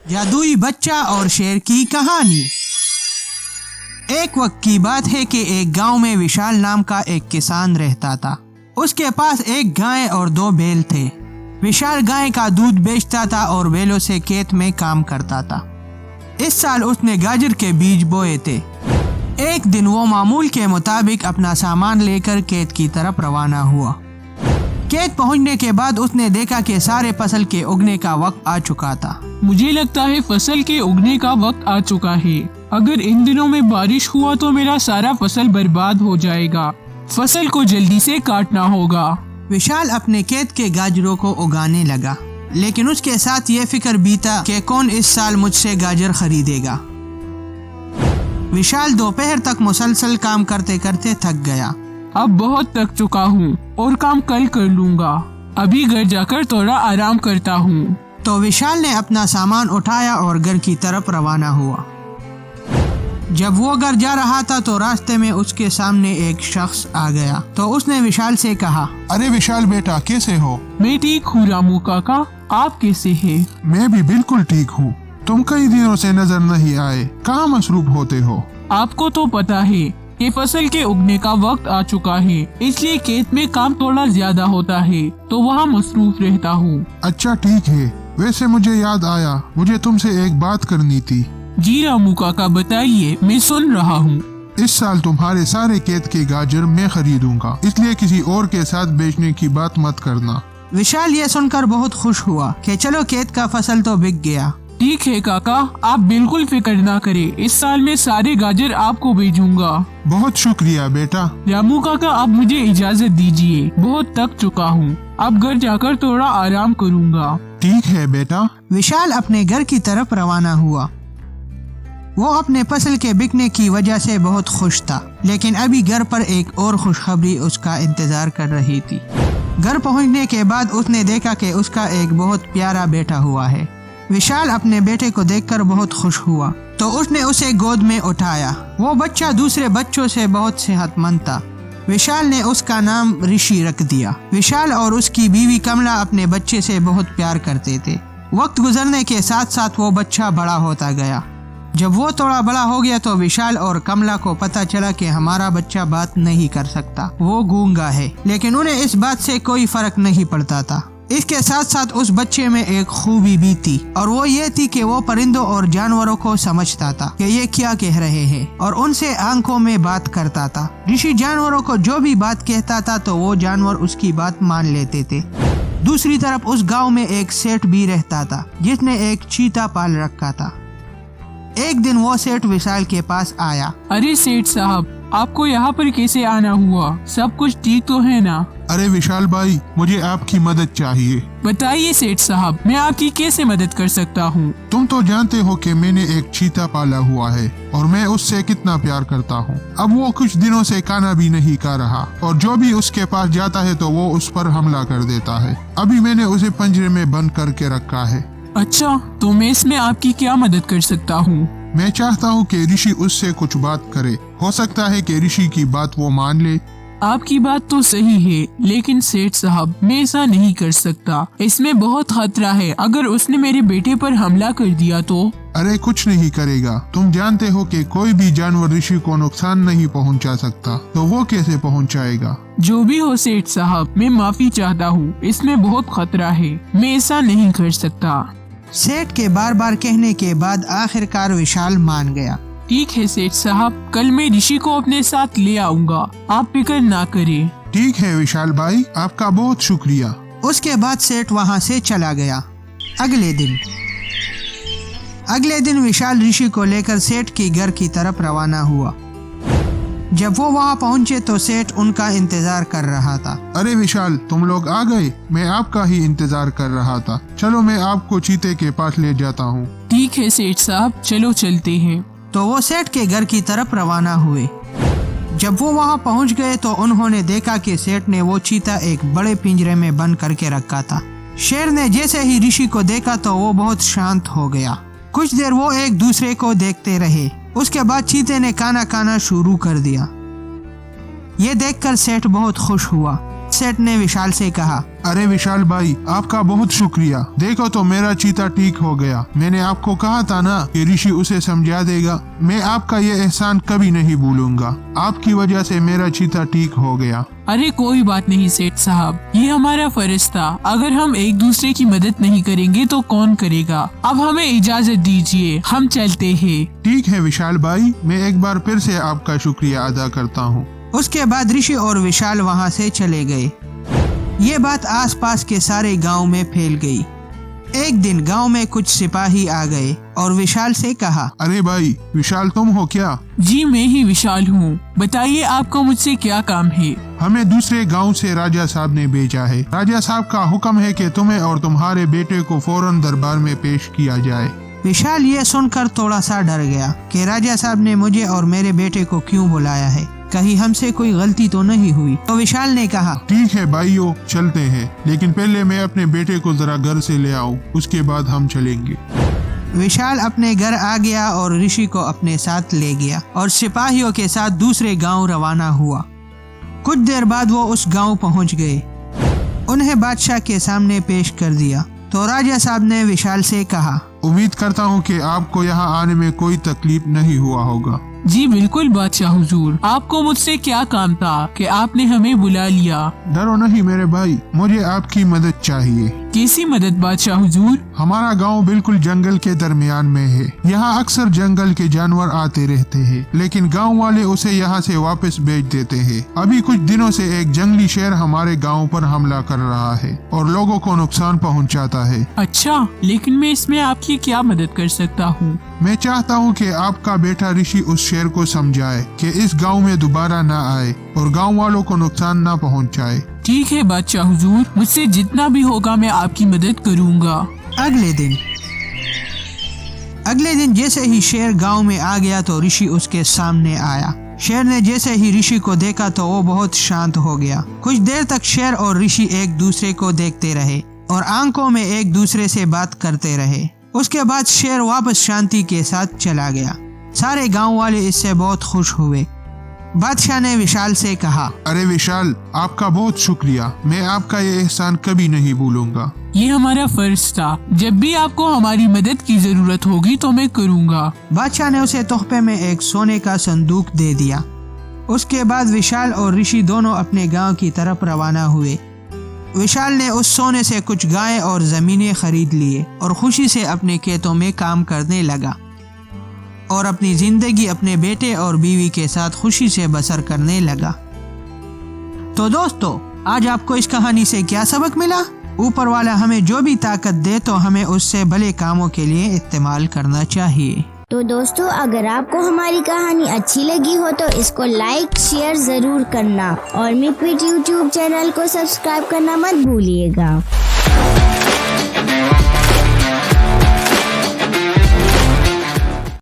जादुई बच्चा और शेर की कहानी। एक वक्त की बात है कि एक गांव में विशाल नाम का एक किसान रहता था। उसके पास एक गाय और 2 बैल थे। विशाल गाय का दूध बेचता था और बैलों से खेत में काम करता था। इस साल उसने गाजर के बीज बोए थे। एक दिन वो मामूल के मुताबिक अपना सामान लेकर खेत की तरफ रवाना हुआ। खेत पहुंचने के बाद उसने देखा कि सारे फसल के उगने का वक्त आ चुका था। मुझे लगता है फसल के उगने का वक्त आ चुका है। अगर इन दिनों में बारिश हुआ तो मेरा सारा फसल बर्बाद हो जाएगा। फसल को जल्दी से काटना होगा। विशाल अपने खेत के गाजरों को उगाने लगा, लेकिन उसके साथ ये फिक्र बीता कि कौन इस साल मुझसे गाजर खरीदेगा। विशाल दोपहर तक मुसलसल काम करते करते थक गया। अब बहुत थक चुका हूँ और काम कल कर लूँगा। अभी घर जाकर थोड़ा आराम करता हूँ। तो विशाल ने अपना सामान उठाया और घर की तरफ रवाना हुआ। जब वो घर जा रहा था तो रास्ते में उसके सामने एक शख्स आ गया। तो उसने विशाल से कहा, अरे विशाल बेटा, कैसे हो? मैं ठीक हूँ रामू काका, आप कैसे हैं? मैं भी बिल्कुल ठीक हूँ। तुम कई दिनों से नजर नहीं आए, कहाँ मसरूफ होते हो? आपको तो पता है कि फसल के उगने का वक्त आ चुका है, इसलिए खेत में काम थोड़ा ज्यादा होता है, तो वहाँ मसरूफ रहता हूँ। अच्छा ठीक है। वैसे मुझे याद आया, मुझे तुमसे एक बात करनी थी। जी रामू काका, बताइए, मैं सुन रहा हूँ। इस साल तुम्हारे सारे खेत के गाजर मैं खरीदूंगा, इसलिए किसी और के साथ बेचने की बात मत करना। विशाल ये सुनकर बहुत खुश हुआ कि चलो खेत का फसल तो बिक गया। ठीक है काका, आप बिल्कुल फिक्र ना करें, इस साल मैं सारे गाजर आपको भेजूंगा। बहुत शुक्रिया बेटा। रामू काका, आप मुझे इजाजत दीजिए, बहुत थक चुका हूँ। अब घर जाकर थोड़ा आराम करूँगा। ठीक है बेटा। विशाल अपने घर की तरफ रवाना हुआ। वो अपने फसल के बिकने की वजह से बहुत खुश था, लेकिन अभी घर पर एक और खुशखबरी उसका इंतजार कर रही थी। घर पहुंचने के बाद उसने देखा कि उसका एक बहुत प्यारा बेटा हुआ है। विशाल अपने बेटे को देखकर बहुत खुश हुआ, तो उसने उसे गोद में उठाया। वो बच्चा दूसरे बच्चों से बहुत सेहतमंद था। विशाल ने उसका नाम ऋषि रख दिया। विशाल और उसकी बीवी कमला अपने बच्चे से बहुत प्यार करते थे। वक्त गुजरने के साथ साथ वो बच्चा बड़ा होता गया। जब वो थोड़ा बड़ा हो गया तो विशाल और कमला को पता चला कि हमारा बच्चा बात नहीं कर सकता, वो गूंगा है। लेकिन उन्हें इस बात से कोई फर्क नहीं पड़ता था। इसके साथ साथ उस बच्चे में एक खूबी भी थी, और वो ये थी कि वो परिंदों और जानवरों को समझता था कि ये क्या कह रहे हैं, और उनसे आंखों में बात करता था। ऋषि जानवरों को जो भी बात कहता था तो वो जानवर उसकी बात मान लेते थे। दूसरी तरफ उस गांव में एक सेठ भी रहता था, जिसने एक चीता पाल रखा था। एक दिन वो सेठ विशाल के पास आया। अरे सेठ साहब, आपको यहाँ पर कैसे आना हुआ? सब कुछ ठीक तो है ना? अरे विशाल भाई, मुझे आपकी मदद चाहिए। बताइए सेठ साहब, मैं आपकी कैसे मदद कर सकता हूँ? तुम तो जानते हो कि मैंने एक चीता पाला हुआ है और मैं उससे कितना प्यार करता हूँ। अब वो कुछ दिनों से खाना भी नहीं खा रहा, और जो भी उसके पास जाता है तो वो उस पर हमला कर देता है। अभी मैंने उसे पिंजरे में बंद करके रखा है। अच्छा, तो मैं इसमें आपकी क्या मदद कर सकता हूँ? मैं चाहता हूँ कि ऋषि उससे कुछ बात करे। हो सकता है कि ऋषि की बात वो मान ले। आपकी बात तो सही है, लेकिन सेठ साहब, मैं ऐसा नहीं कर सकता। इसमें बहुत खतरा है। अगर उसने मेरे बेटे पर हमला कर दिया तो? अरे कुछ नहीं करेगा। तुम जानते हो कि कोई भी जानवर ऋषि को नुकसान नहीं पहुंचा सकता, तो वो कैसे पहुंचाएगा? जो भी हो सेठ साहब, मैं माफी चाहता हूँ। इसमें बहुत खतरा है, मैं ऐसा नहीं कर सकता। सेठ के बार बार कहने के बाद आखिरकार विशाल मान गया। ठीक है सेठ साहब, कल मैं ऋषि को अपने साथ ले आऊंगा, आप फिक्र ना करें। ठीक है विशाल भाई, आपका बहुत शुक्रिया। उसके बाद सेठ वहाँ से चला गया। अगले दिन विशाल ऋषि को लेकर सेठ के घर की तरफ रवाना हुआ। जब वो वहाँ पहुँचे तो सेठ उनका इंतजार कर रहा था। अरे विशाल, तुम लोग आ गए? मैं आपका ही इंतजार कर रहा था। चलो मैं आपको चीते के पास ले जाता हूँ। ठीक है सेठ साहब, चलो चलते हैं। तो वो सेठ के घर की तरफ रवाना हुए। जब वो वहाँ पहुँच गए तो उन्होंने देखा कि सेठ ने वो चीता एक बड़े पिंजरे में बंद करके रखा था। शेर ने जैसे ही ऋषि को देखा तो वो बहुत शांत हो गया। कुछ देर वो एक दूसरे को देखते रहे। उसके बाद चीते ने खाना खाना शुरू कर दिया। ये देखकर सेठ बहुत खुश हुआ। सेठ ने विशाल से कहा, अरे विशाल भाई, आपका बहुत शुक्रिया। देखो तो मेरा चीता ठीक हो गया। मैंने आपको कहा था ना कि ऋषि उसे समझा देगा। मैं आपका ये एहसान कभी नहीं भूलूंगा। आपकी वजह से मेरा चीता ठीक हो गया। अरे कोई बात नहीं सेठ साहब, ये हमारा फर्ज था। अगर हम एक दूसरे की मदद नहीं करेंगे तो कौन करेगा। अब हमें इजाजत दीजिए, हम चलते हैं। ठीक है विशाल भाई, मैं एक बार फिर से आपका शुक्रिया अदा करता हूँ। उसके बाद ऋषि और विशाल वहाँ से चले गए। ये बात आसपास के सारे गांव में फैल गई। एक दिन गांव में कुछ सिपाही आ गए और विशाल से कहा, अरे भाई विशाल, तुम हो क्या? जी मैं ही विशाल हूँ, बताइए आपको मुझसे क्या काम है। हमें दूसरे गांव से राजा साहब ने भेजा है। राजा साहब का हुक्म है कि तुम्हें और तुम्हारे बेटे को फौरन दरबार में पेश किया जाए। विशाल ये सुनकर थोड़ा सा डर गया कि राजा साहब ने मुझे और मेरे बेटे को क्यों बुलाया है, कहीं हमसे कोई गलती तो नहीं हुई। तो विशाल ने कहा, ठीक है भाइयों, चलते हैं, लेकिन पहले मैं अपने बेटे को जरा घर से ले आऊं, उसके बाद हम चलेंगे। विशाल अपने घर आ गया और ऋषि को अपने साथ ले गया और सिपाहियों के साथ दूसरे गांव रवाना हुआ। कुछ देर बाद वो उस गांव पहुंच गए। उन्हें बादशाह के सामने पेश कर दिया। तो राजा साहब ने विशाल से कहा, उम्मीद करता हूँ कि आपको यहाँ आने में कोई तकलीफ नहीं हुआ होगा। जी बिल्कुल बादशाह हुजूर, आपको मुझसे क्या काम था कि आपने हमें बुला लिया। डरो नहीं मेरे भाई, मुझे आपकी मदद चाहिए। कैसी मदद बादशाह हुजूर? हमारा गांव बिल्कुल जंगल के दरमियान में है। यहाँ अक्सर जंगल के जानवर आते रहते हैं, लेकिन गांव वाले उसे यहाँ से वापस भेज देते हैं। अभी कुछ दिनों से एक जंगली शेर हमारे गांव पर हमला कर रहा है और लोगों को नुकसान पहुँचाता है। अच्छा, लेकिन मैं इसमें आपकी क्या मदद कर सकता हूँ? मैं चाहता हूँ कि आपका बेटा ऋषि उस शेर को समझाए कि इस गांव में दोबारा न आए और गांव वालों को नुकसान न पहुँचाए। ठीक है बादशाह हुजूर, मुझसे जितना भी होगा मैं आपकी मदद करूँगा। अगले दिन जैसे ही शेर गांव में आ गया तो ऋषि उसके सामने आया। शेर ने जैसे ही ऋषि को देखा तो वो बहुत शांत हो गया। कुछ देर तक शेर और ऋषि एक दूसरे को देखते रहे और आंखों में एक दूसरे से बात करते रहे। उसके बाद शेर वापस शांति के साथ चला गया। सारे गांव वाले इससे बहुत खुश हुए। बादशाह ने विशाल से कहा, अरे विशाल, आपका बहुत शुक्रिया। मैं आपका ये एहसान कभी नहीं भूलूंगा। ये हमारा फर्ज था। जब भी आपको हमारी मदद की जरूरत होगी तो मैं करूँगा। बादशाह ने उसे तोहफे में एक सोने का संदूक दे दिया। उसके बाद विशाल और ऋषि दोनों अपने गांव की तरफ रवाना हुए। विशाल ने उस सोने से कुछ गायें और जमीनें खरीद लिए और खुशी से अपने खेतों में काम करने लगा और अपनी जिंदगी अपने बेटे और बीवी के साथ खुशी से बसर करने लगा। तो दोस्तों, आज आपको इस कहानी से क्या सबक मिला? ऊपर वाला हमें जो भी ताकत दे तो हमें उससे भले कामों के लिए इस्तेमाल करना चाहिए। तो दोस्तों, अगर आपको हमारी कहानी अच्छी लगी हो तो इसको लाइक शेयर जरूर करना और मिक्विट यूट्यूब चैनल को सब्सक्राइब करना मत भूलिएगा।